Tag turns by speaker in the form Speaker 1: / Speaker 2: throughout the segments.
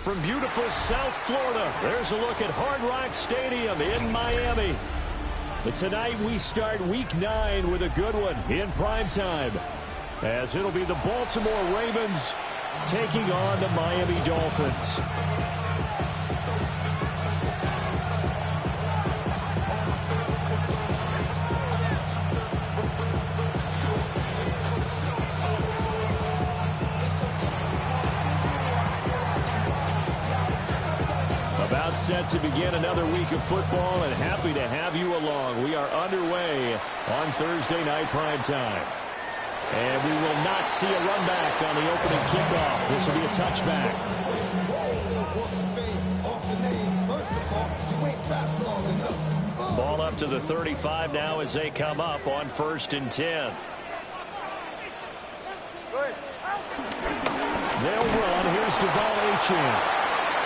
Speaker 1: From beautiful South Florida, there's a look at Hard Rock Stadium in Miami. But tonight we start Week 9 with a good one in prime time, as it'll be the Baltimore Ravens taking on the Miami Dolphins. About set to begin another week of football, and happy to have you along. We are underway on Thursday night prime time. And we will not see a run back on the opening kickoff. This will be a touchback. Ball up to the 35 now as they come up on 1st and 10. They'll run. Here's Deval Achane.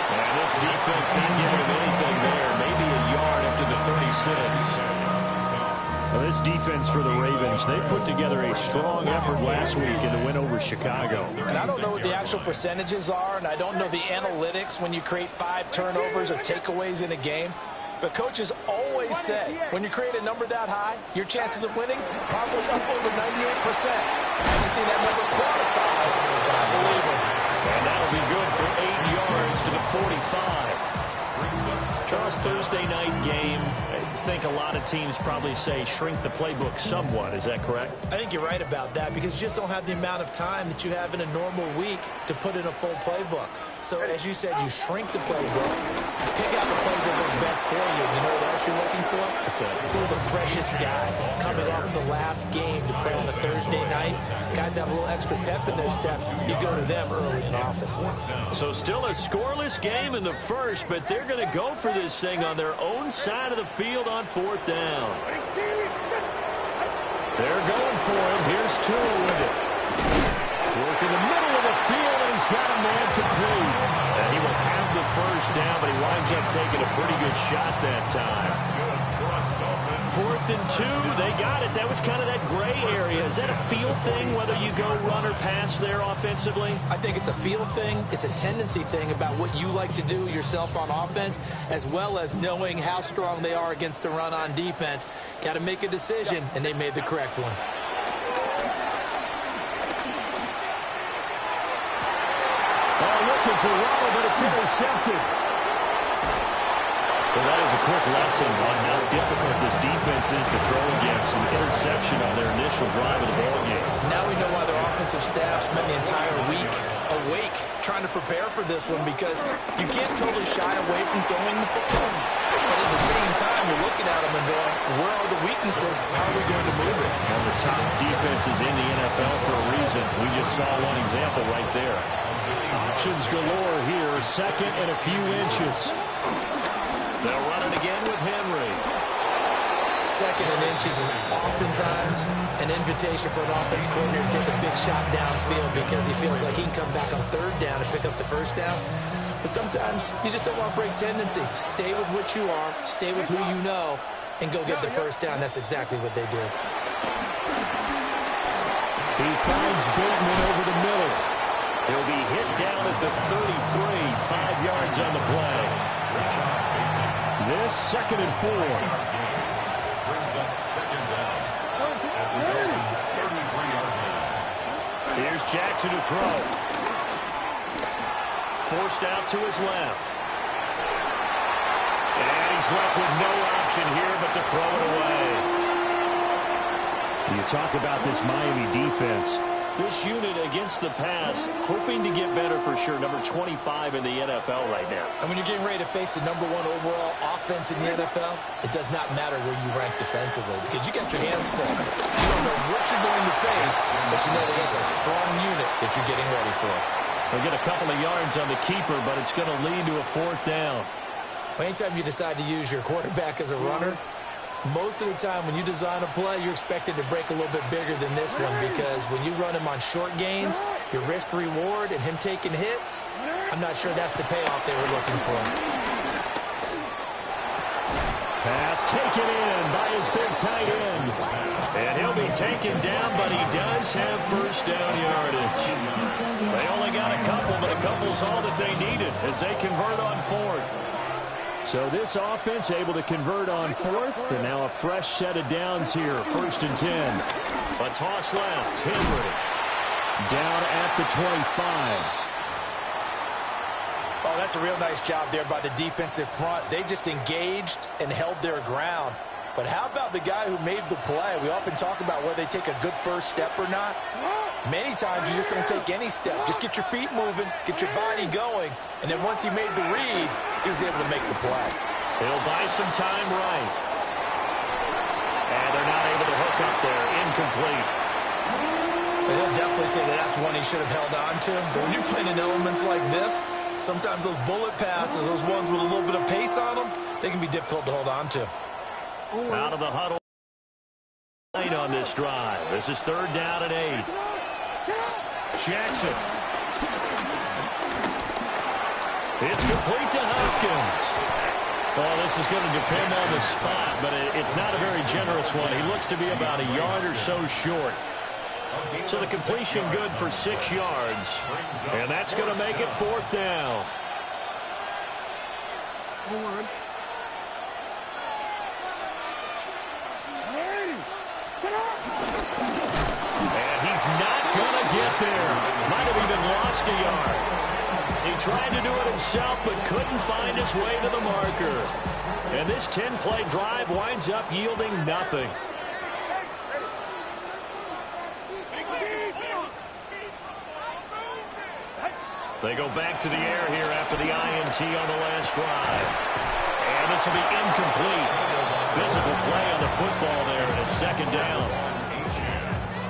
Speaker 1: And this defense not giving him anything there. Maybe a yard up to the 36. Well, this defense for the Ravens, they put together a strong effort last week in the win over Chicago.
Speaker 2: And I don't know what the actual percentages are, and I don't know the analytics when you create 5 turnovers or takeaways in a game. But coaches always say, when you create a number that high, your chances of winning probably up over 98%. I haven't seen that number quantified, but I believe it.
Speaker 1: And that'll be good for 8 yards to the 45. Charles, Thursday night game, I think a lot of teams probably say shrink the playbook somewhat. Is that correct?
Speaker 2: I think you're right about that, because you just don't have the amount of time that you have in a normal week to put in a full playbook. So, as you said, you shrink the playbook, you pick out the plays that work best for you. You know what else you're looking for? Who are the freshest guys coming off the last game to play on a Thursday night? Guys have a little extra pep in their step. You go to them early and often.
Speaker 1: So still a scoreless game in the first, but they're going to go for this thing on their own side of the field on 4th down. They're going for him. Here's Tua with it. Work in the middle of the field, and he's got a man complete. And he will have the first down, but he winds up taking a pretty good shot that time. 4th and 2, they got it. That was kind of that gray area. Is that a feel thing, whether you go run or pass there offensively?
Speaker 2: I think it's a feel thing. It's a tendency thing about what you like to do yourself on offense, as well as knowing how strong they are against the run on defense. Got to make a decision, and they made the correct one.
Speaker 1: Looking for Waddle, but it's intercepted. Well, that is a quick lesson on how difficult this defense is to throw against. An interception on their initial drive of the ballgame.
Speaker 2: Now we know why their offensive staff spent the entire week awake trying to prepare for this one, because you can't totally shy away from throwing the football. But at the same time, you're looking at them and going, where are the weaknesses? How are we going to move it?
Speaker 1: And the top defenses in the NFL for a reason. We just saw one example right there. Options galore here. 2nd and a few inches. They'll run it again with Henry.
Speaker 2: 2nd and inches is oftentimes an invitation for an offense coordinator to take a big shot downfield, because he feels like he can come back on 3rd down and pick up the 1st down. But sometimes you just don't want to break tendency. Stay with what you are, stay with who you know, and go get the 1st down. That's exactly what they did.
Speaker 1: He finds Bateman over the middle. He'll be hit down at the 33, 5 yards on the play. This 2nd and 4.
Speaker 3: Brings up 2nd down.
Speaker 1: Here's Jackson to throw. Forced out to his left. And he's left with no option here but to throw it away. You talk about this Miami defense. This unit against the pass, hoping to get better for sure. Number 25 in the NFL right now.
Speaker 2: And when you're getting ready to face the number 1 overall offense in the NFL, it does not matter where you rank defensively, because you got your hands full. You don't know what you're going to face, but you know that it's a strong unit that you're getting ready for.
Speaker 1: They'll get a couple of yards on the keeper, but it's going to lead to a 4th down.
Speaker 2: Anytime you decide to use your quarterback as a runner, most of the time when you design a play, you're expected to break a little bit bigger than this one, because when you run him on short gains, your risk-reward and him taking hits, I'm not sure that's the payoff they were looking for.
Speaker 1: Pass taken in by his big tight end. And he'll be taken down, but he does have first down yardage. They only got a couple, but a couple's all that they needed as they convert on fourth. So this offense able to convert on fourth, and now a fresh set of downs here, 1st and 10. A toss left, Henry. Down at the 25.
Speaker 2: Oh, that's a real nice job there by the defensive front. They just engaged and held their ground. But how about the guy who made the play? We often talk about whether they take a good first step or not. Many times you just don't take any step. Just get your feet moving, get your body going, and then once he made the read, he was able to make the play.
Speaker 1: He'll buy some time right. And they're not able to hook up there. Incomplete.
Speaker 2: But he'll definitely say that that's one he should have held on to. But when you're playing in elements like this, sometimes those bullet passes, those ones with a little bit of pace on them, they can be difficult to hold on to.
Speaker 1: Out of the huddle on this drive. This is 3rd down and 8. Jackson. It's complete to Hopkins. Well, this is going to depend on the spot, but it's not a very generous one. He looks to be about a yard or so short. So the completion good for 6 yards. And that's going to make it 4th down. And he's not going to get there. Might have even lost a yard. He tried to do it himself, but couldn't find his way to the marker. And this 10-play drive winds up yielding nothing. They go back to the air here after the INT on the last drive. And this will be incomplete. Physical play on the football there, and it's 2nd down.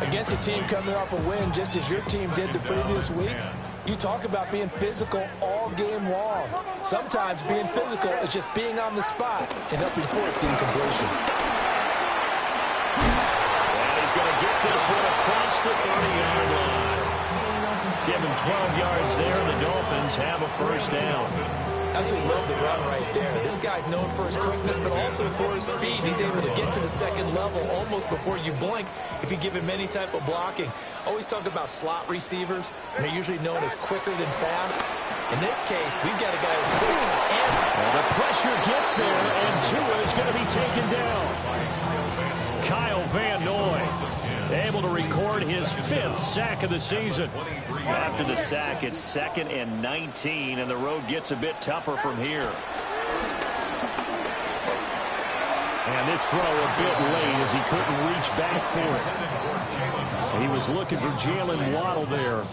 Speaker 2: Against a team coming off a win just as your team did the previous week, you talk about being physical all game long. Sometimes being physical is just being on the spot and helping force the incompletion.
Speaker 1: And he's going to get this one across the 30-yard line. Give him 12 yards there. The Dolphins have a first down.
Speaker 2: Absolutely love the run right there. This guy's known for his quickness, but also for his speed. He's able to get to the 2nd level almost before you blink if you give him any type of blocking. Always talk about slot receivers. They're usually known as quicker than fast. In this case, we've got a guy who's quick. And
Speaker 1: the pressure gets there, and Tua is going to be taken down. Kyle Van Noy able to record his 5th sack of the season. After the sack, it's 2nd and 19, and the road gets a bit tougher from here. And this throw a bit late as he couldn't reach back for it. He was looking for Jalen Waddle there.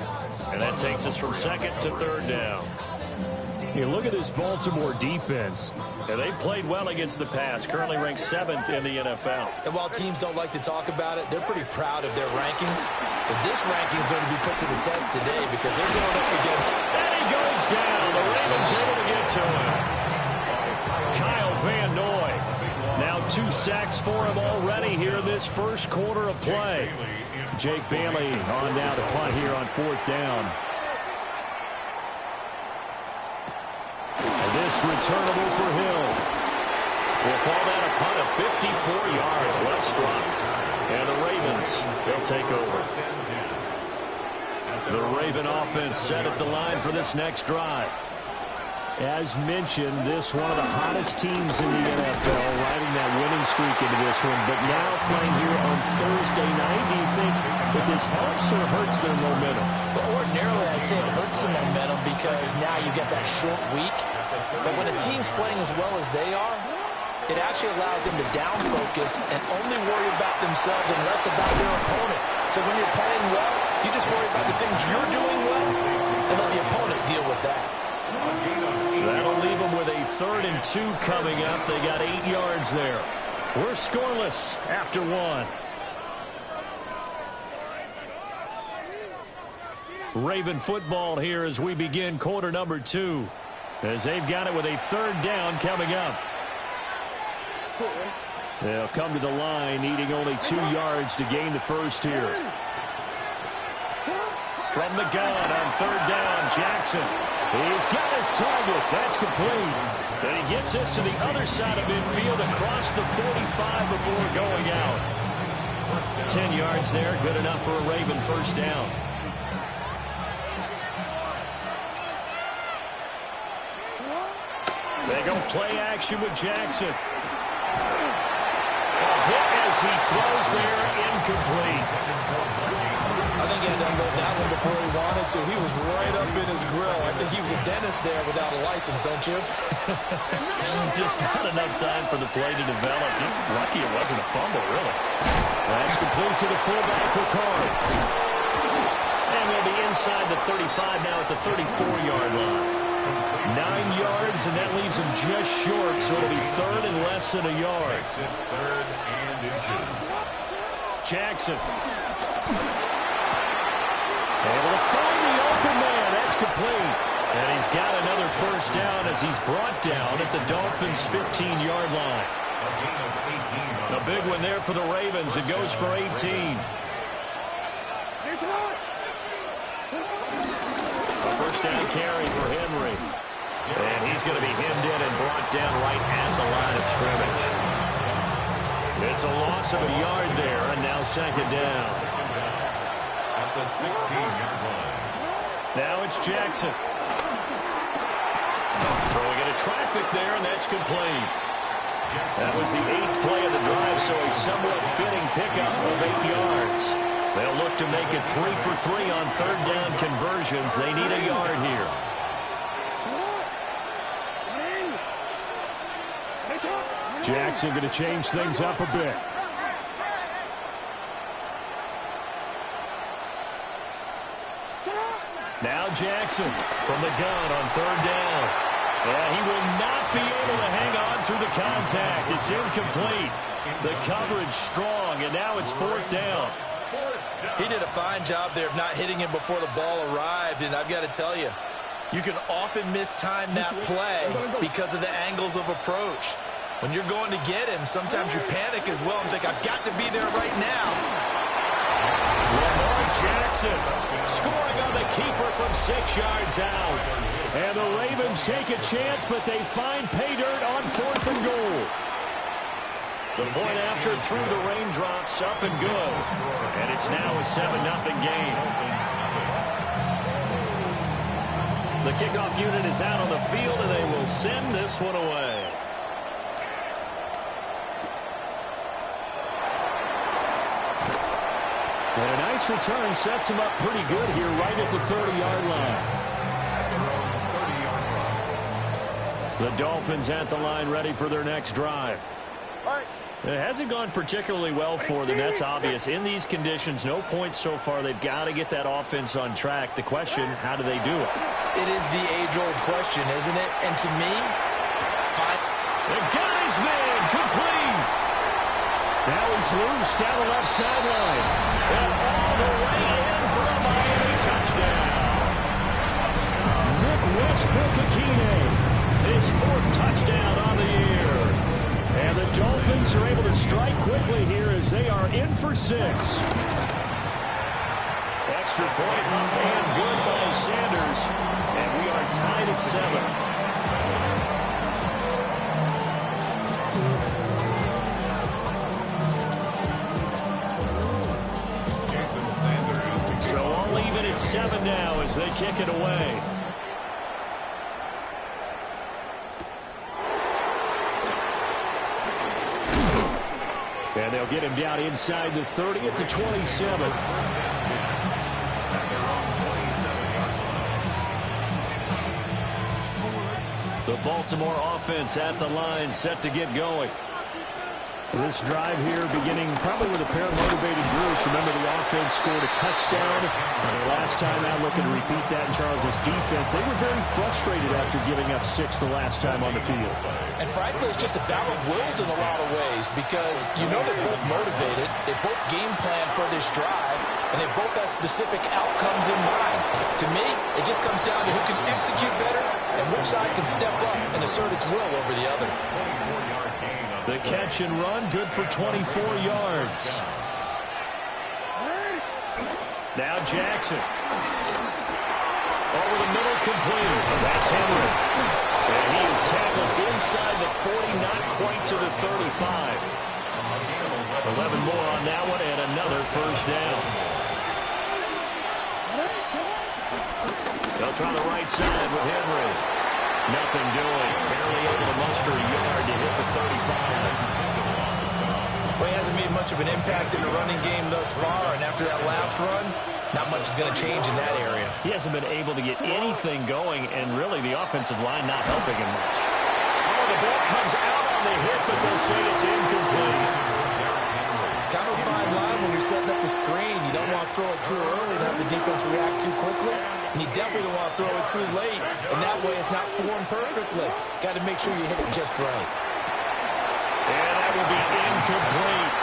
Speaker 1: And that takes us from 2nd to 3rd down. Hey, look at this Baltimore defense. And they've played well against the pass, currently ranked 7th in the NFL.
Speaker 2: And while teams don't like to talk about it, they're pretty proud of their rankings. But this ranking is going to be put to the test today because they're going up against...
Speaker 1: And he goes down. The Ravens able to get to him. Kyle Van Noy. Now 2 sacks for him already here in this first quarter of play. Jake Bailey on now to punt here on 4th down. This returnable for Hill. We'll call that a punt of 54 yards. Well struck. And the Ravens, they'll take over. The Raven offense set at the line for this next drive. As mentioned, this one of the hottest teams in the NFL, riding that winning streak into this one. But now playing here on Thursday night, do you think that this helps or hurts their momentum?
Speaker 2: Well, ordinarily, I'd say it hurts the momentum because now you get that short week. But when a team's playing as well as they are, it actually allows them to down focus and only worry about themselves and less about their opponent. So when you're playing well, you just worry about the things you're doing well and let the opponent deal with that.
Speaker 1: That'll leave them with a 3rd and 2 coming up. They got 8 yards there. We're scoreless after 1. Raven football here as we begin quarter number 2. as they've got it with a third down coming up. They'll come to the line, needing only 2 yards to gain the first here. From the gun on third down, Jackson. He's got his target. That's complete. And he gets us to the other side of midfield across the 45 before going out. 10 yards there, good enough for a Raven first down. They go play action with Jackson. A hit as he throws there, incomplete.
Speaker 2: I think he had to unload that one before he wanted to. He was right up in his grill. I think he was a dentist there without a license, don't you?
Speaker 1: Just not enough time for the play to develop. You're lucky it wasn't a fumble, really. That's complete to the fullback, Ricard. And they'll be inside the 35 now at the 34-yard line. 9 yards, and that leaves them just short, so it'll be third and less than a yard.
Speaker 3: Third and inches.
Speaker 1: Jackson. Able to find the open man. That's complete. And he's got another first down as he's brought down at the Dolphins' 15-yard line. A big one there for the Ravens. It goes for 18. A first down carry for Henry. And he's going to be hemmed in and brought down right at the line of scrimmage. It's a loss of a yard there, and now second down.
Speaker 3: At the 16-yard line.
Speaker 1: Now it's Jackson. Throwing into traffic there, and that's complete. That was the 8th play of the drive, so a somewhat fitting pickup of 8 yards. They'll look to make it 3 for 3 on third down conversions. They need a yard here. Jackson going to change things up a bit. Now Jackson from the gun on third down. And he will not be able to hang on through the contact. It's incomplete. The coverage strong, and now it's fourth down.
Speaker 2: He did a fine job there of not hitting him before the ball arrived, and I've got to tell you, you can often mistime that play because of the angles of approach. When you're going to get him, sometimes you panic as well and think, I've got to be there right now.
Speaker 1: Lamar Jackson scoring on the keeper from 6 yards out. And the Ravens take a chance, but they find pay dirt on 4th and goal. The point after through the raindrops, up and good. And it's now a 7-0 game. The kickoff unit is out on the field, and they will send this one away. And a nice return sets him up pretty good here right at the 30-yard line. The Dolphins at the line ready for their next drive. It hasn't gone particularly well for them. That's obvious. In these conditions, no points so far. They've got to get that offense on track. The question, how do they do it?
Speaker 2: It is the age-old question, isn't it? And to me,
Speaker 1: the guy's man, complete. Now he's loose down the left sideline. And all the way in for a Miami touchdown. Nick Westbrook-Ikhine, his 4th touchdown on the year. And the Dolphins are able to strike quickly here as they are in for 6. Extra point and good by Sanders. And we are tied at 7. So all even at 7 now as they kick it away. And they'll get him down inside the 30 at the 27. The Baltimore offense at the line, set to get going. This drive here beginning probably with a pair of motivated groups. Remember, the offense scored a touchdown. And the last time out, looking to repeat that in Charles' defense. They were very frustrated after giving up 6 the last time on the field.
Speaker 2: and frankly, it's just a battle of wills in a lot of ways because you know they're both motivated. They both game plan for this drive, and they both have specific outcomes in mind. To me, it just comes down to who can execute better and which side can step up and assert its will over the other.
Speaker 1: The catch and run, good for 24 yards. Now Jackson. Over the middle, completed. That's Henry. And he is tackled inside the 40, not quite to the 35. 11 more on that one, and another first down. They'll try the right side with Henry. Nothing doing. Barely able to muster a yard to hit the 35.
Speaker 2: Well, he hasn't made much of an impact in the running game thus far, and after that last run, not much is going to change in that area.
Speaker 1: He hasn't been able to get anything going, and really the offensive line not helping him much. Oh, the ball comes out on the hit, but they'll say it's incomplete.
Speaker 2: Kind of a fine line when you're setting up the screen. You don't want to throw it too early and have the defense react too quickly, and you definitely don't want to throw it too late, and that way it's not formed perfectly. Got to make sure you hit it just right.
Speaker 1: And that will be incomplete.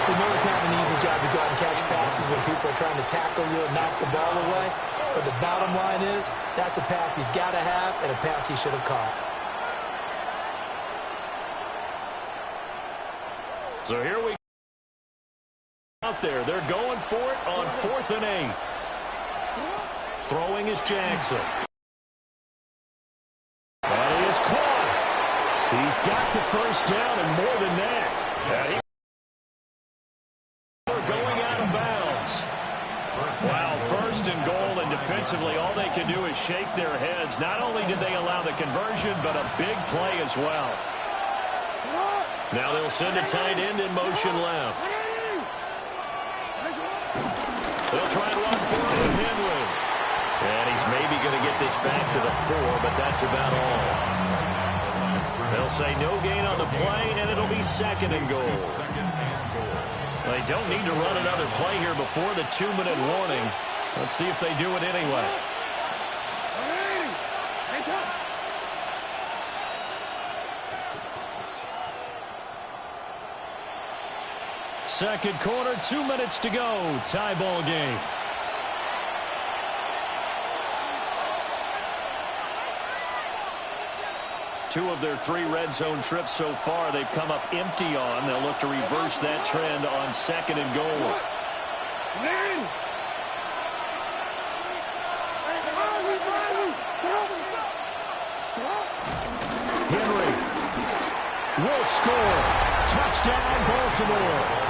Speaker 2: We know it's not an easy job to go out and catch passes when people are trying to tackle you and knock the ball away. But the bottom line is, that's a pass he's got to have and a pass he should have caught.
Speaker 1: So here we go. Out there. They're going for it on 4th and 8. Throwing is Jackson. And he is caught. He's got the first down and more than that. Going out of bounds. Wow, 1st and goal, and defensively all they can do is shake their heads. Not only did they allow the conversion, but a big play as well. Now they'll send a tight end in motion left. They'll try and run forward with Henry. And he's maybe going to get this back to the 4, but that's about all. They'll say no gain on the play, and it'll be 2nd and goal. They don't need to run another play here before the 2-minute warning. Let's see if they do it anyway. Second quarter, 2 minutes to go. Tie ball game. Two of their 3 red zone trips so far they've come up empty on. They'll look to reverse that trend on 2nd and goal. Henry will score. Touchdown, Baltimore.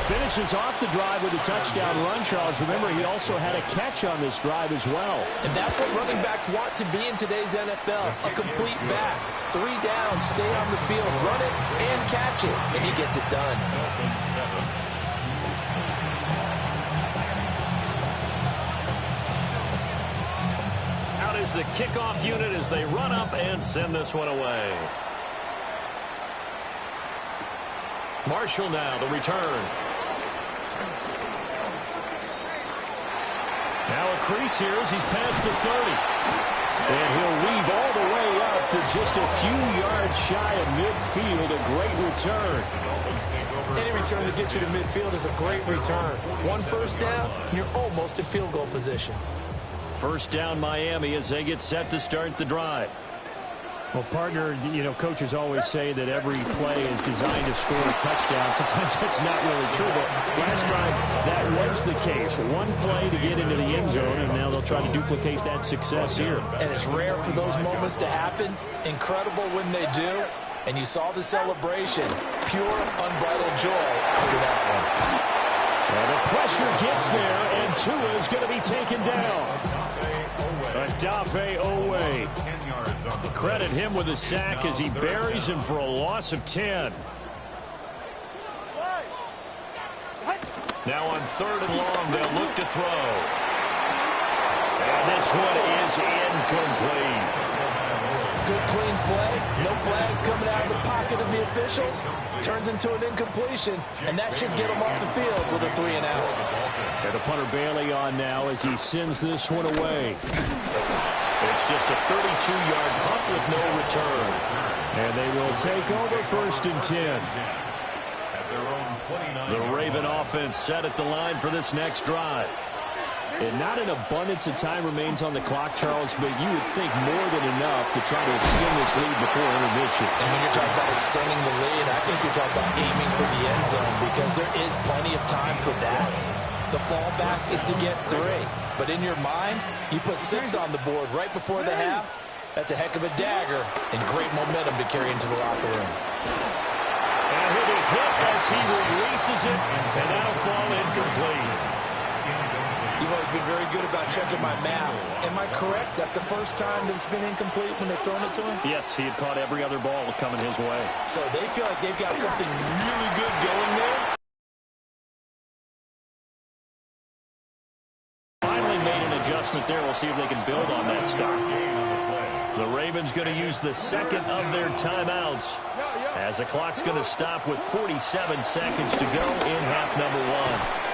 Speaker 1: Finishes off the drive with a touchdown run, Charles. Remember, he also had a catch on this drive as well.
Speaker 2: And that's what running backs want to be in today's NFL, a complete back. 3 down, stay on the field, run it, and catch it, and he gets it done.
Speaker 1: Out is the kickoff unit as they run up and send this one away. Marshall now, the return. Now a crease here as he's past the 30. And he'll weave all the way up to just a few yards shy of midfield. A great return.
Speaker 2: Any return to get you to midfield is a great return. 1 first down, and you're almost in field goal position.
Speaker 1: First down Miami as they get set to start the drive.
Speaker 4: Well, partner, you know, coaches always say that every play is designed to score a touchdown. Sometimes that's not really true, but last drive that was the case. 1 play to get into the end zone, and now they'll try to duplicate that success here.
Speaker 2: And it's rare for those moments to happen. Incredible when they do. And you saw the celebration. Pure, unbridled joy after that one.
Speaker 1: And the pressure gets there, and Tua is going to be taken down. Odafe Oweh. Credit him with a sack as he buries him for a loss of 10. Now on 3rd and long, they'll look to throw. And this one is incomplete.
Speaker 2: Good clean play. No flags coming out of the pocket of the officials. Turns into an incompletion, and that should get him off the field with a 3 and out.
Speaker 4: And the punter Bailey on now as he sends this one away.
Speaker 1: It's just a 32-yard punt with no return.
Speaker 4: And they will take over 1st and 10.
Speaker 1: The Raven offense set at the line for this next drive.
Speaker 4: And not an abundance of time remains on the clock, Charles, but you would think more than enough to try to extend this lead before intermission.
Speaker 2: And when you're talking about extending the lead, I think you're talking about aiming for the end zone because there is plenty of time for that. The fallback is to get 3. But in your mind, you put 6 on the board right before the half. That's a heck of a dagger and great momentum to carry into the locker room.
Speaker 1: And he'll be hit as he releases it, and that'll fall incomplete.
Speaker 2: You've always been very good about checking my math. Am I correct? That's the first time that it's been incomplete when they've thrown it to him?
Speaker 4: Yes, he had caught every other ball coming his way.
Speaker 2: So they feel like they've got something really good going there?
Speaker 4: Finally made an adjustment there. We'll see if they can build on that stop. The Ravens going to use the second of their timeouts as the clock's going to stop with 47 seconds to go in half number 1.